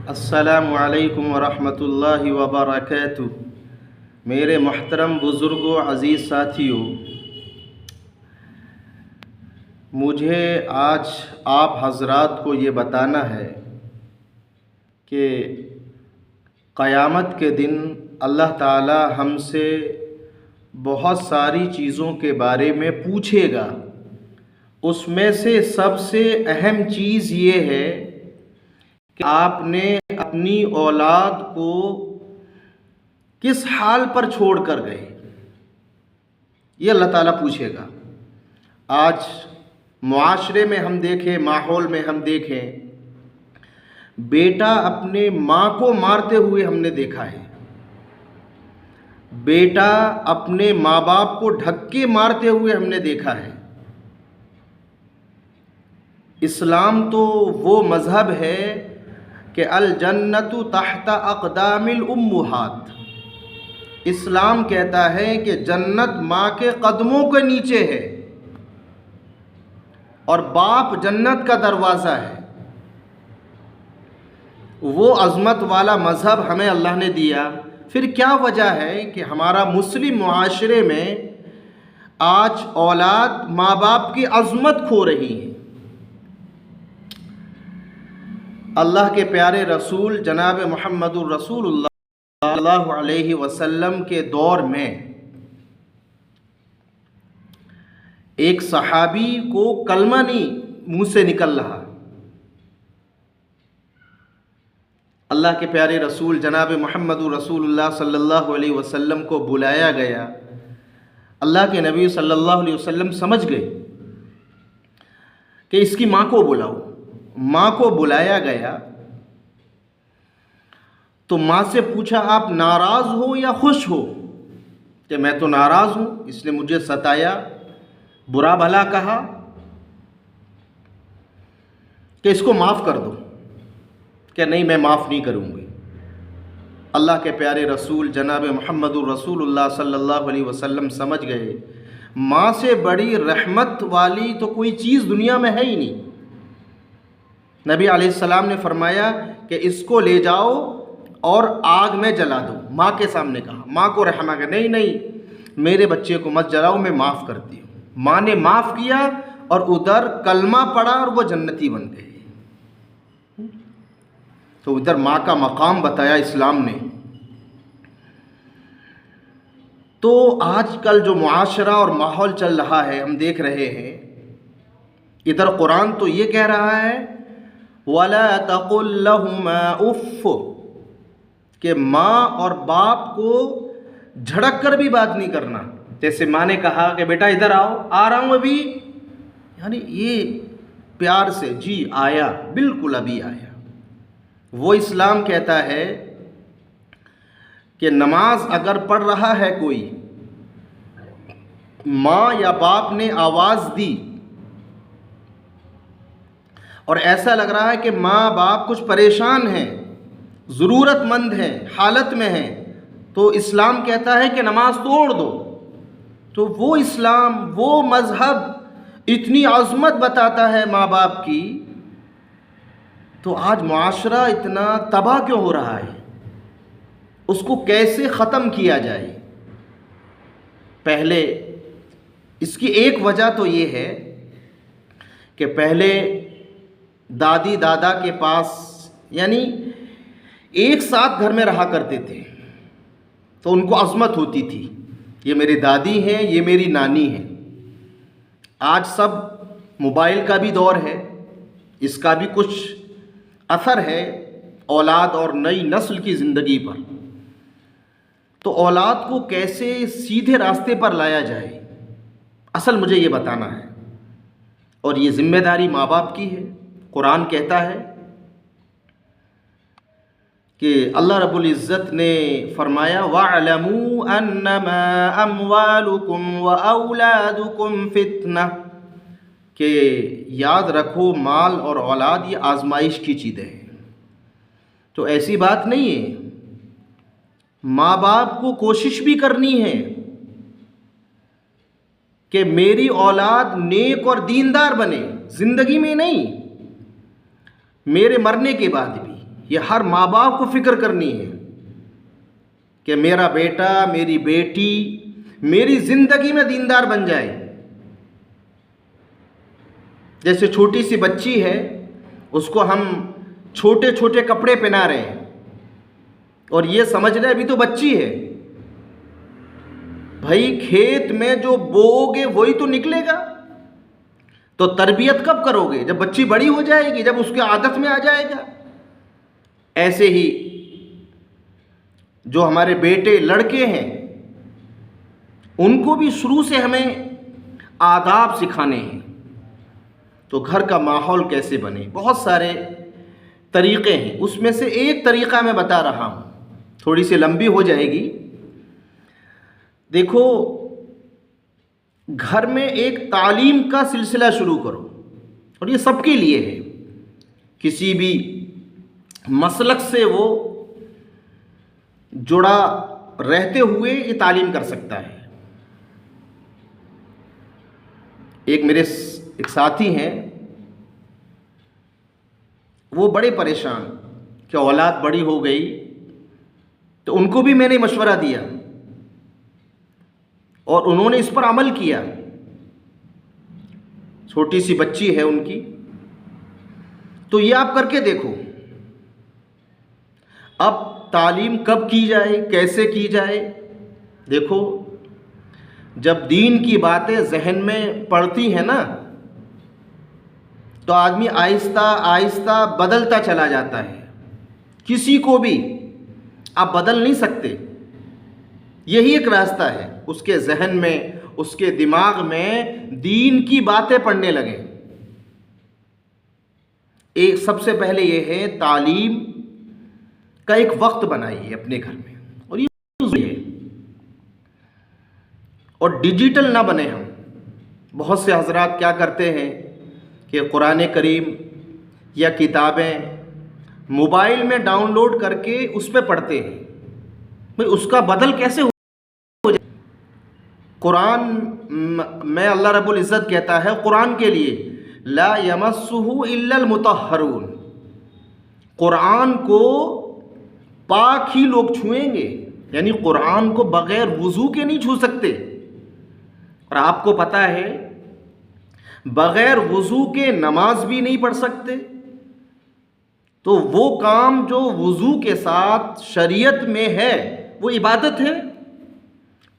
السلام علیکم ورحمۃ اللہ وبرکاتہ۔ میرے محترم بزرگوں، عزیز ساتھیوں، مجھے آج آپ حضرات کو یہ بتانا ہے کہ قیامت کے دن اللہ تعالی ہم سے بہت ساری چیزوں کے بارے میں پوچھے گا۔ اس میں سے سب سے اہم چیز یہ ہے کہ آپ نے اپنی اولاد کو کس حال پر چھوڑ کر گئے، یہ اللہ تعالیٰ پوچھے گا۔ آج معاشرے میں ہم دیکھیں، ماحول میں ہم دیکھیں، بیٹا اپنے ماں کو مارتے ہوئے ہم نے دیکھا ہے، بیٹا اپنے ماں باپ کو ڈھکے مارتے ہوئے ہم نے دیکھا ہے۔ اسلام تو وہ مذہب ہے کہ الجنت تحت اقدام الامہات، اسلام کہتا ہے کہ جنت ماں کے قدموں کے نیچے ہے اور باپ جنت کا دروازہ ہے۔ وہ عظمت والا مذہب ہمیں اللہ نے دیا، پھر کیا وجہ ہے کہ ہمارا مسلم معاشرے میں آج اولاد ماں باپ کی عظمت کھو رہی ہے؟ اللہ کے پیارے رسول جناب محمد الرسول اللہ صلی اللہ علیہ وسلم کے دور میں ایک صحابی کو کلمہ نہیں منہ سے نکل رہا، اللہ کے پیارے رسول جناب محمد الرسول اللہ صلی اللہ علیہ وسلم کو بلایا گیا۔ اللہ کے نبی صلی اللہ علیہ وسلم سمجھ گئے کہ اس کی ماں کو بلاؤ۔ ماں کو بلایا گیا تو ماں سے پوچھا، آپ ناراض ہو یا خوش ہو؟ کہ میں تو ناراض ہوں، اس نے مجھے ستایا، برا بھلا کہا، کہ اس کو معاف کر دو۔ کہ نہیں، میں معاف نہیں کروں گی۔ اللہ کے پیارے رسول جناب محمد الرسول اللہ صلی اللہ علیہ وسلم سمجھ گئے ماں سے بڑی رحمت والی تو کوئی چیز دنیا میں ہے ہی نہیں۔ نبی علیہ السلام نے فرمایا کہ اس کو لے جاؤ اور آگ میں جلا دو۔ ماں کے سامنے کہا، ماں کو رحم آ گیا، نہیں نہیں میرے بچے کو مت جلاؤ، میں معاف کرتی ہوں۔ ماں نے معاف کیا اور ادھر کلمہ پڑھا اور وہ جنتی بن گئے۔ تو ادھر ماں کا مقام بتایا اسلام نے۔ تو آج کل جو معاشرہ اور ماحول چل رہا ہے، ہم دیکھ رہے ہیں، ادھر قرآن تو یہ کہہ رہا ہے وَلَا تَقُلْ لَهُمَا اُفٍّ، کہ ماں اور باپ کو جھڑک کر بھی بات نہیں کرنا۔ جیسے ماں نے کہا کہ بیٹا ادھر آؤ، آ رہا ہوں ابھی، یعنی یہ پیار سے، جی آیا، بالکل ابھی آیا۔ وہ اسلام کہتا ہے کہ نماز اگر پڑھ رہا ہے کوئی، ماں یا باپ نے آواز دی اور ایسا لگ رہا ہے کہ ماں باپ کچھ پریشان ہیں، ضرورت مند ہیں، حالت میں ہیں، تو اسلام کہتا ہے کہ نماز توڑ دو۔ تو وہ اسلام، وہ مذہب اتنی عظمت بتاتا ہے ماں باپ کی، تو آج معاشرہ اتنا تباہ کیوں ہو رہا ہے؟ اس کو کیسے ختم کیا جائے؟ پہلے اس کی ایک وجہ تو یہ ہے کہ پہلے دادی دادا کے پاس، یعنی ایک ساتھ گھر میں رہا کرتے تھے، تو ان کو عظمت ہوتی تھی، یہ میری دادی ہیں، یہ میری نانی ہیں۔ آج سب موبائل کا بھی دور ہے، اس کا بھی کچھ اثر ہے اولاد اور نئی نسل کی زندگی پر۔ تو اولاد کو کیسے سیدھے راستے پر لایا جائے، اصل مجھے یہ بتانا ہے، اور یہ ذمہ داری ماں باپ کی ہے۔ قرآن کہتا ہے کہ اللہ رب العزت نے فرمایا وَاعْلَمُوا أَنَّمَا أَمْوَالُكُمْ وَأَوْلَادُكُمْ فِتْنَةٌ، کہ یاد رکھو مال اور اولاد یہ آزمائش کی چیزیں ہیں۔ تو ایسی بات نہیں ہے، ماں باپ کو کوشش بھی کرنی ہے کہ میری اولاد نیک اور دیندار بنے، زندگی میں نہیں، میرے مرنے کے بعد بھی۔ یہ ہر ماں باپ کو فکر کرنی ہے کہ میرا بیٹا میری بیٹی میری زندگی میں دیندار بن جائے۔ جیسے چھوٹی سی بچی ہے، اس کو ہم چھوٹے چھوٹے کپڑے پہنا رہے ہیں اور یہ سمجھ رہے ابھی تو بچی ہے۔ بھائی کھیت میں جو بوؤ گے وہی تو نکلے گا، تو تربیت کب کرو گے؟ جب بچی بڑی ہو جائے گی، جب اس کی عادت میں آ جائے گا۔ ایسے ہی جو ہمارے بیٹے لڑکے ہیں ان کو بھی شروع سے ہمیں آداب سکھانے ہیں۔ تو گھر کا ماحول کیسے بنے، بہت سارے طریقے ہیں، اس میں سے ایک طریقہ میں بتا رہا ہوں، تھوڑی سی لمبی ہو جائے گی۔ دیکھو، گھر میں ایک تعلیم کا سلسلہ شروع کرو، اور یہ سب کے لیے ہے، کسی بھی مسلک سے وہ جڑا رہتے ہوئے یہ تعلیم کر سکتا ہے۔ ایک میرے ایک ساتھی ہیں، وہ بڑے پریشان کہ اولاد بڑی ہو گئی، تو ان کو بھی میں نے مشورہ دیا اور انہوں نے اس پر عمل کیا۔ چھوٹی سی بچی ہے ان کی، تو یہ آپ کر کے دیکھو۔ اب تعلیم کب کی جائے، کیسے کی جائے؟ دیکھو، جب دین کی باتیں ذہن میں پڑتی ہیں نا، تو آدمی آہستہ آہستہ بدلتا چلا جاتا ہے۔ کسی کو بھی آپ بدل نہیں سکتے، یہی ایک راستہ ہے، اس کے ذہن میں، اس کے دماغ میں دین کی باتیں پڑھنے لگے۔ ایک سب سے پہلے یہ ہے، تعلیم کا ایک وقت بنائیے اپنے گھر میں، اور یہ ضروری ہے، اور ڈیجیٹل نہ بنے ہم۔ بہت سے حضرات کیا کرتے ہیں کہ قرآن کریم یا کتابیں موبائل میں ڈاؤن لوڈ کر کے اس پہ پڑھتے ہیں۔ بھئی اس کا بدل کیسے ہو جائے؟ قرآن میں اللہ رب العزت کہتا ہے قرآن کے لیے، لا یمسہ الا المطہرون، قرآن کو پاک ہی لوگ چھوئیں گے، یعنی قرآن کو بغیر وضو کے نہیں چھو سکتے۔ اور آپ کو پتہ ہے بغیر وضو کے نماز بھی نہیں پڑھ سکتے، تو وہ کام جو وضو کے ساتھ شریعت میں ہے وہ عبادت ہے۔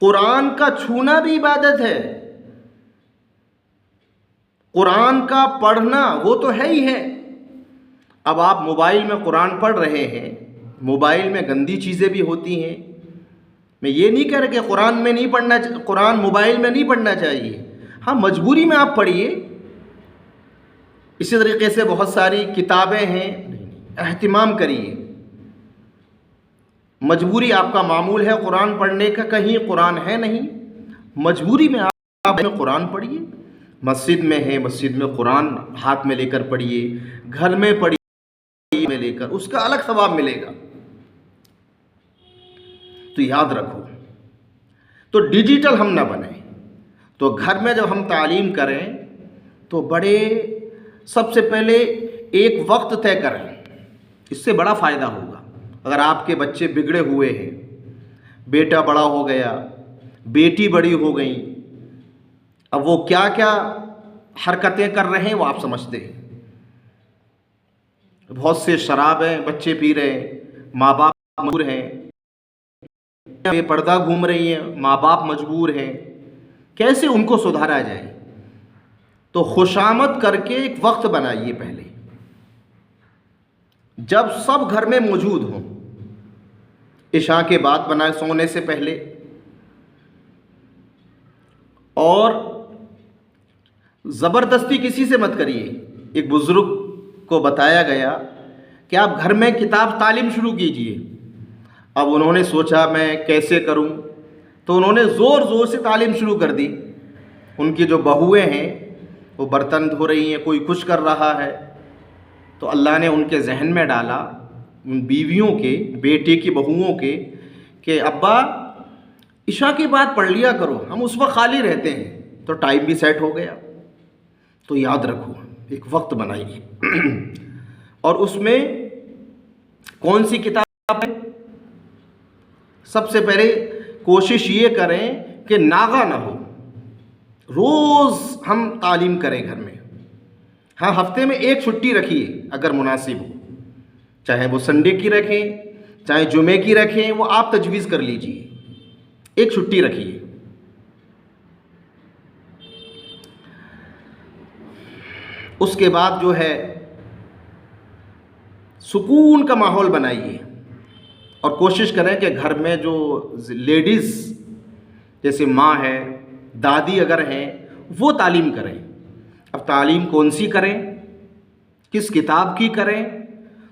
قرآن کا چھونا بھی عبادت ہے، قرآن کا پڑھنا وہ تو ہے ہی ہے۔ اب آپ موبائل میں قرآن پڑھ رہے ہیں، موبائل میں گندی چیزیں بھی ہوتی ہیں، میں یہ نہیں کہہ رہا کہ قرآن میں نہیں پڑھنا، قرآن موبائل میں نہیں پڑھنا چاہیے، ہاں مجبوری میں آپ پڑھیے۔ اسی طریقے سے بہت ساری کتابیں ہیں، اہتمام کریے۔ مجبوری آپ کا معمول ہے قرآن پڑھنے کا، کہیں قرآن ہے نہیں، مجبوری میں آپ قرآن پڑھیے۔ مسجد میں ہے، مسجد میں قرآن ہاتھ میں لے کر پڑھیے، گھر میں پڑھیے میں لے کر، اس کا الگ ثواب ملے گا۔ تو یاد رکھو، تو ڈیجیٹل ہم نہ بنیں۔ تو گھر میں جب ہم تعلیم کریں تو بڑے سب سے پہلے ایک وقت طے کریں، اس سے بڑا فائدہ ہوگا۔ اگر آپ کے بچے بگڑے ہوئے ہیں، بیٹا بڑا ہو گیا، بیٹی بڑی ہو گئی، اب وہ کیا کیا حرکتیں کر رہے ہیں وہ آپ سمجھتے ہیں۔ بہت سے شرابیں بچے پی رہے ہیں، ماں باپ مجبور ہیں، بے پردہ گھوم رہی ہیں، ماں باپ مجبور ہیں، کیسے ان کو سدھارا جائے؟ تو خوشامد کر کے ایک وقت بنائیے پہلے، جب سب گھر میں موجود ہوں، عشاء کے بعد بنائے، سونے سے پہلے۔ اور زبردستی کسی سے مت کریے۔ ایک بزرگ کو بتایا گیا کہ آپ گھر میں کتاب تعلیم شروع کیجئے۔ اب انہوں نے سوچا میں کیسے کروں، تو انہوں نے زور زور سے تعلیم شروع کر دی۔ ان کی جو بہویں ہیں وہ برتن دھو رہی ہیں، کوئی کچھ کر رہا ہے، تو اللہ نے ان کے ذہن میں ڈالا، ان بیویوں کے، بیٹے کی بہوؤں کے، کہ ابا عشاء کے بعد پڑھ لیا کرو، ہم اس وقت خالی رہتے ہیں۔ تو ٹائم بھی سیٹ ہو گیا۔ تو یاد رکھو، ایک وقت بنائیے اور اس میں کون سی کتاب ہے؟ سب سے پہلے کوشش یہ کریں کہ ناغہ نہ ہو، روز ہم تعلیم کریں گھر میں. ہاں ہفتے میں ایک چھٹی رکھیے اگر مناسب ہو، چاہے وہ سنڈے کی رکھیں چاہے جمعے کی رکھیں، وہ آپ تجویز کر لیجئے، ایک چھٹی رکھیے. اس کے بعد جو ہے سکون کا ماحول بنائیے اور کوشش کریں کہ گھر میں جو لیڈیز جیسے ماں ہے، دادی اگر ہیں، وہ تعلیم کریں. اب تعلیم کون سی کریں، کس کتاب کی کریں؟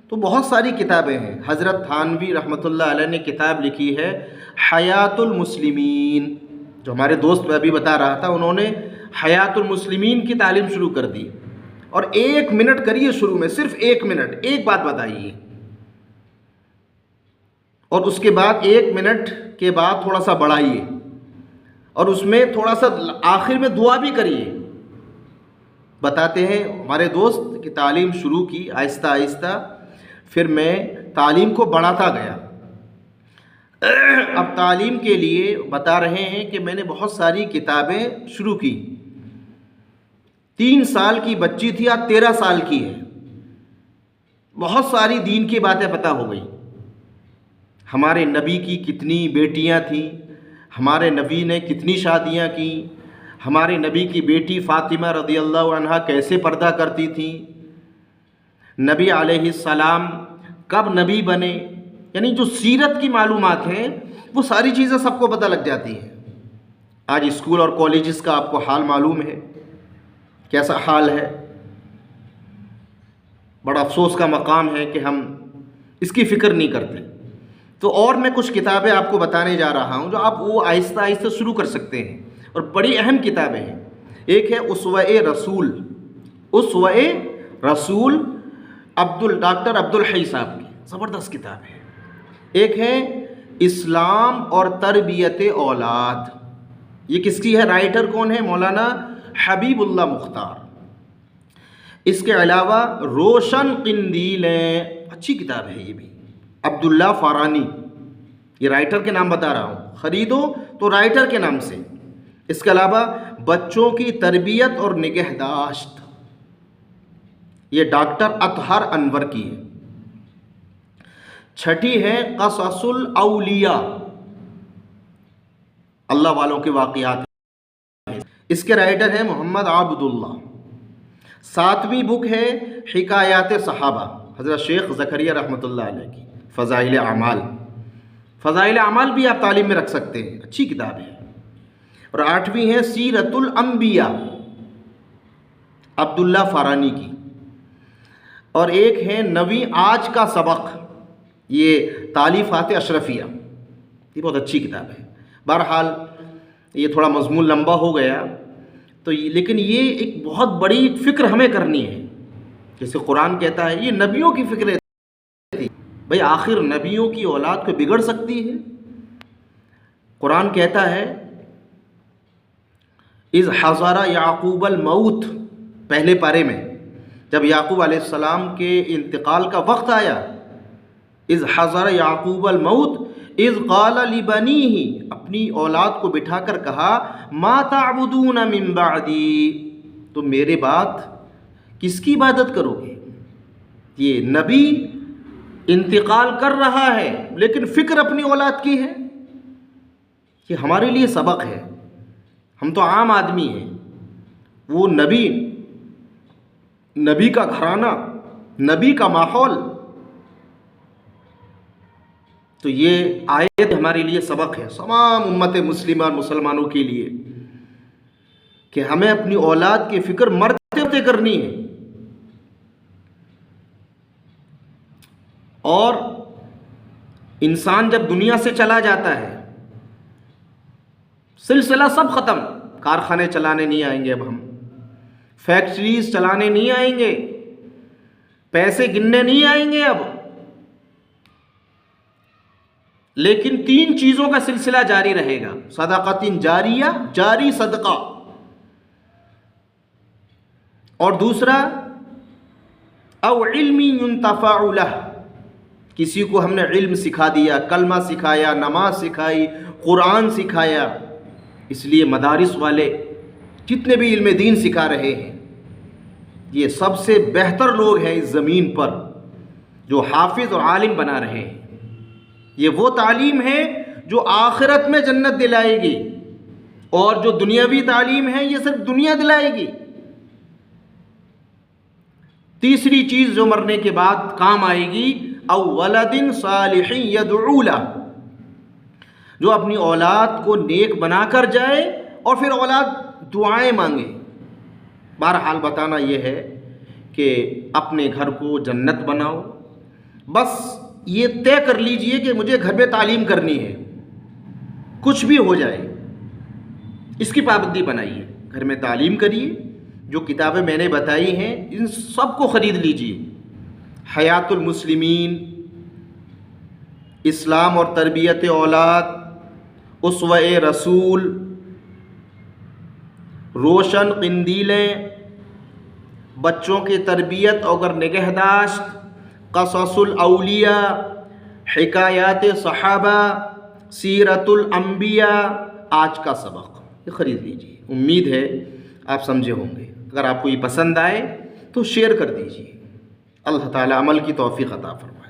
تو بہت ساری کتابیں ہیں. حضرت تھانوی رحمۃ اللہ علیہ نے کتاب لکھی ہے حیات المسلمین، جو ہمارے دوست میں ابھی بتا رہا تھا، انہوں نے حیات المسلمین کی تعلیم شروع کر دی. اور 1 منٹ کریے شروع میں، صرف 1 منٹ، ایک بات بتائیے، اور اس کے بعد 1 منٹ کے بعد تھوڑا سا بڑھائیے، اور اس میں تھوڑا سا آخر میں دعا بھی کریے. بتاتے ہیں ہمارے دوست کہ تعلیم شروع کی آہستہ آہستہ، پھر میں تعلیم کو بڑھاتا گیا. اب تعلیم کے لیے بتا رہے ہیں کہ میں نے بہت ساری کتابیں شروع کی. 3 سال کی بچی تھی، آج 13 سال کی ہے. بہت ساری دین کی باتیں پتہ ہو گئی. ہمارے نبی کی کتنی بیٹیاں تھیں، ہمارے نبی نے کتنی شادیاں کی، ہمارے نبی کی بیٹی فاطمہ رضی اللہ عنہا کیسے پردہ کرتی تھیں، نبی علیہ السلام کب نبی بنے، یعنی جو سیرت کی معلومات ہیں وہ ساری چیزیں سب کو پتہ لگ جاتی ہیں. آج اسکول اور کالجز کا آپ کو حال معلوم ہے، کیسا حال ہے. بڑا افسوس کا مقام ہے کہ ہم اس کی فکر نہیں کرتے. تو اور میں کچھ کتابیں آپ کو بتانے جا رہا ہوں جو آپ وہ آہستہ آہستہ شروع کر سکتے ہیں، اور بڑی اہم کتابیں ہیں. ایک ہے اسوہ رسول، اسوہ رسول ڈاکٹر عبدالحی صاحب کی زبردست کتاب ہے. ایک ہے اسلام اور تربیت اولاد، یہ کس کی ہے، رائٹر کون ہے، مولانا حبیب اللہ مختار. اس کے علاوہ روشن قندیلیں، اچھی کتاب ہے یہ بھی، عبداللہ فارانی، یہ رائٹر کے نام بتا رہا ہوں، خریدو تو رائٹر کے نام سے. اس کے علاوہ بچوں کی تربیت اور نگہداشت، یہ ڈاکٹر اطہر انور کی ہے. چھٹی ہے قصص الاولیاء، اللہ والوں کے واقعات، اس کے رائٹر ہیں محمد عبداللہ. 7ویں بک ہے حکایات صحابہ، حضرت شیخ زکریا رحمۃ اللہ علیہ کی. فضائل اعمال، فضائل اعمال بھی آپ تعلیم میں رکھ سکتے ہیں، اچھی کتاب ہے. اور 8ویں ہے سیرت الانبیاء، عبداللہ فارانی کی. اور ایک ہے 9ویں آج کا سبق، یہ تالیفات اشرفیہ، یہ بہت اچھی کتاب ہے. بہرحال یہ تھوڑا مضمون لمبا ہو گیا تو لیکن یہ ایک بہت بڑی فکر ہمیں کرنی ہے. جیسے قرآن کہتا ہے یہ نبیوں کی فکریں تھی، بھئی آخر نبیوں کی اولاد کو بگڑ سکتی ہے. قرآن کہتا ہے اذ حضر یعقوب الموت، پہلے پارے میں جب یعقوب علیہ السلام کے انتقال کا وقت آیا، اذ حضر یعقوب الموت اذ قال لبنیہ، اپنی اولاد کو بٹھا کر کہا ما تعبدون من بعدی، تم میرے بعد کس کی عبادت کرو گے. یہ نبی انتقال کر رہا ہے لیکن فکر اپنی اولاد کی ہے. یہ ہمارے لیے سبق ہے. ہم تو عام آدمی ہیں، وہ نبی کا گھرانہ، نبی کا ماحول. تو یہ آیت ہمارے لیے سبق ہے تمام امت مسلمہ اور مسلمانوں کے لیے کہ ہمیں اپنی اولاد کی فکر مرتے مرتے کرنی ہے. اور انسان جب دنیا سے چلا جاتا ہے سلسلہ سب ختم. کارخانے چلانے نہیں آئیں گے، اب ہم فیکٹریز چلانے نہیں آئیں گے، پیسے گننے نہیں آئیں گے اب، لیکن 3 چیزوں کا سلسلہ جاری رہے گا. صدقۃ جاریہ، جاری صدقہ، اور دوسرا او علم ينتفع لہ، کسی کو ہم نے علم سکھا دیا، کلمہ سکھایا، نماز سکھائی، قرآن سکھایا. اس لیے مدارس والے جتنے بھی علم دین سکھا رہے ہیں، یہ سب سے بہتر لوگ ہیں اس زمین پر جو حافظ اور عالم بنا رہے ہیں. یہ وہ تعلیم ہے جو آخرت میں جنت دلائے گی، اور جو دنیاوی تعلیم ہے یہ صرف دنیا دلائے گی. تیسری چیز جو مرنے کے بعد کام آئے گی، او ولد صالح یدعو لہ، جو اپنی اولاد کو نیک بنا کر جائے اور پھر اولاد دعائیں مانگے. بہرحال بتانا یہ ہے کہ اپنے گھر کو جنت بناؤ. بس یہ طے کر لیجئے کہ مجھے گھر میں تعلیم کرنی ہے، کچھ بھی ہو جائے اس کی پابندی بنائیے. گھر میں تعلیم کریے، جو کتابیں میں نے بتائی ہیں ان سب کو خرید لیجئے. حیات المسلمین، اسلام اور تربیت اولاد، اسوہ رسول، روشن قندیلیں، بچوں کی تربیت اور نگہداشت، قصص الاولیاء، حکایات صحابہ، سیرت الانبیاء، آج کا سبق یہ خرید لیجیے. امید ہے آپ سمجھے ہوں گے. اگر آپ کو یہ پسند آئے تو شیئر کر دیجیے. اللہ تعالی عمل کی توفیق عطا فرمائے.